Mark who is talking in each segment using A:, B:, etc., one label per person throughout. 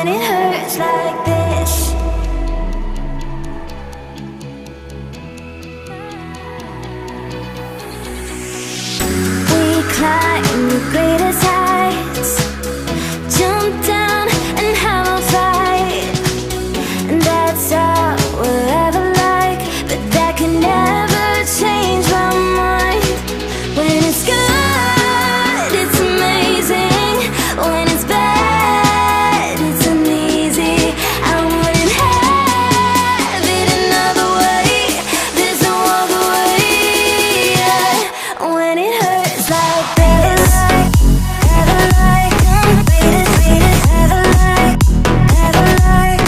A: when it hurts like this. We climb the greatest heights, jump down and have a fight, and that's all we'll ever like. But that can never change my mind. When it's good, it's amazing. When it's bad, it's uneasy. I wouldn't have it another way. There's no other way. Yeah. When it hurts like this, ever like, greatest, ever like, ever like,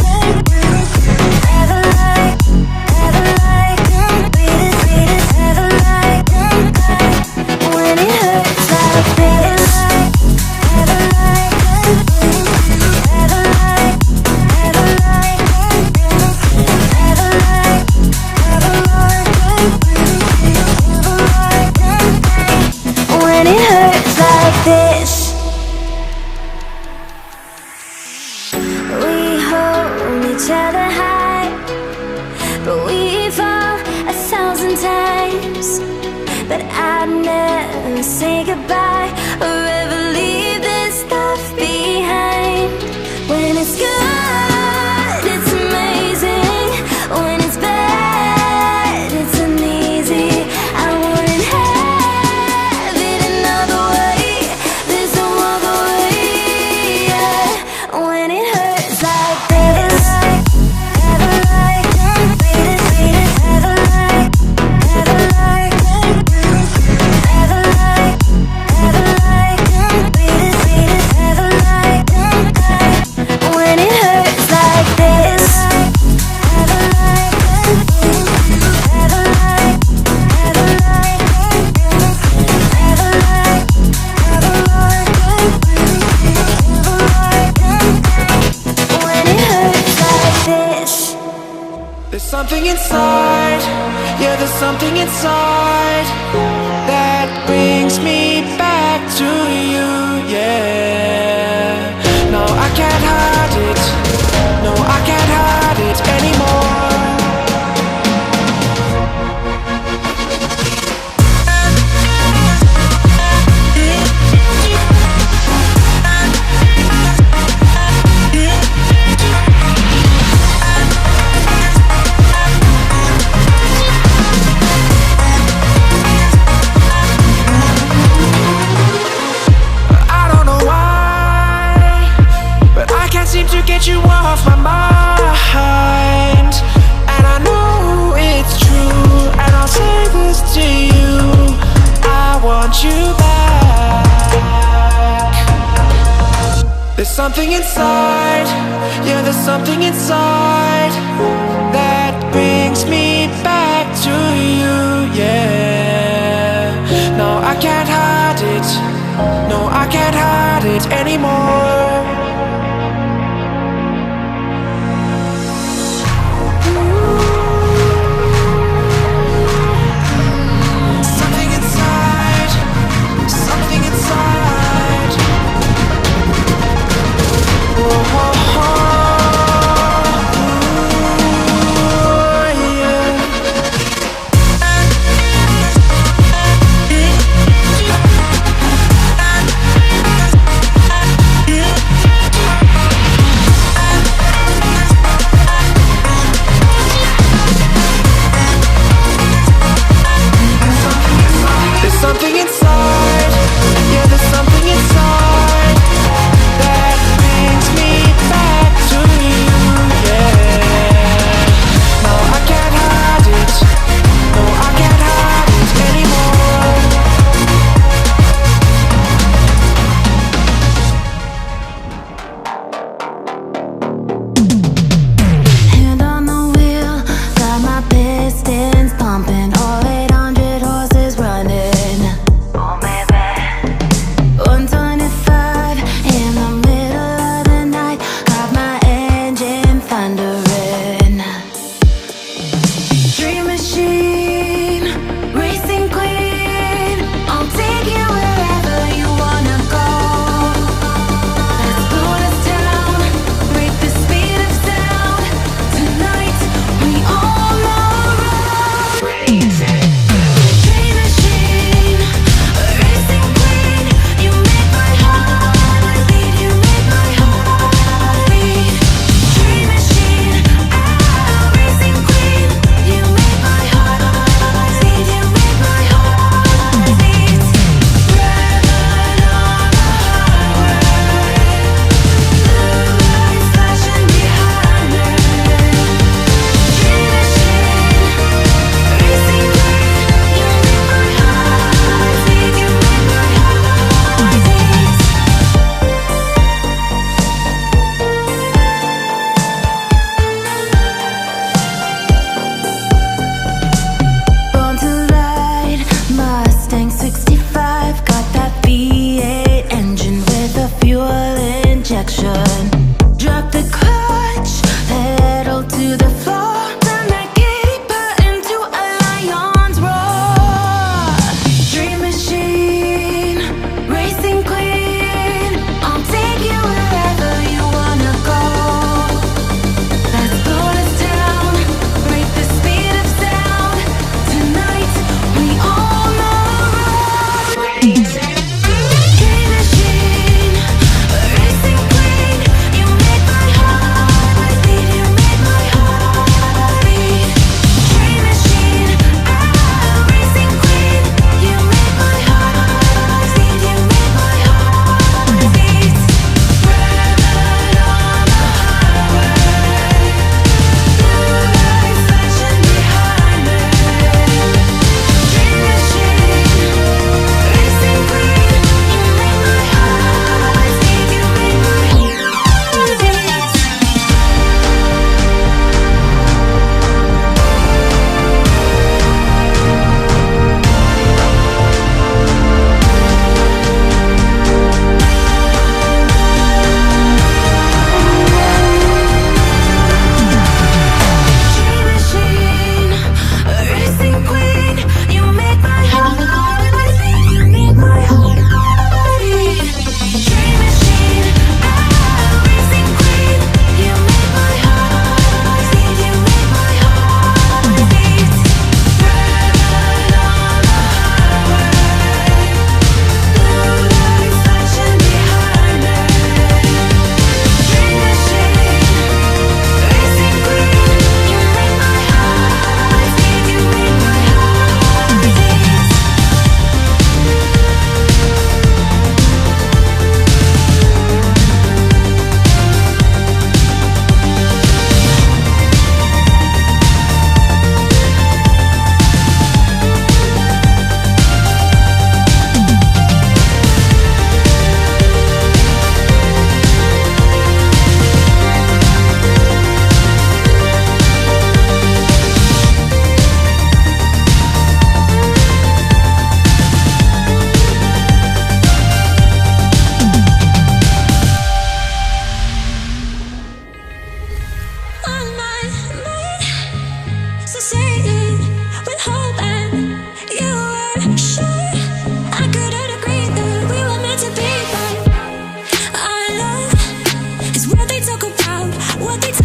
A: ever like, ever like, greatest, ever like. When it hurts like this, ever like, ever like, ever like, ever like, ever like. When it hurts like this, we hold each other high, but we fall 1,000 times. But I'd never say goodbye or ever leave this stuff behind. When it's good, it's amazing. When it's bad, it's uneasy. I wouldn't have it another way. There's no other way. Yeah. When it hurts like this, ever like, greatest, ever like, ever like, ever like, ever like, greatest, ever like. When it hurts like this, ever like, ever like, ever like, ever like, ever like, when it hurts like this.
B: There's something inside, yeah, there's something inside that brings me back to you, yeah. No, I can't hide it, no, I can't hide it anymore. I don't know why, but I can't seem to get you off my mind. And I know it's true, and I'll say this to you, I want you back. There's something inside, yeah, there's something inside that brings me back to you, yeah. No, I can't hide it, no, I can't hide it anymore. Something inside, something inside. Whoa, yeah.
A: what they tell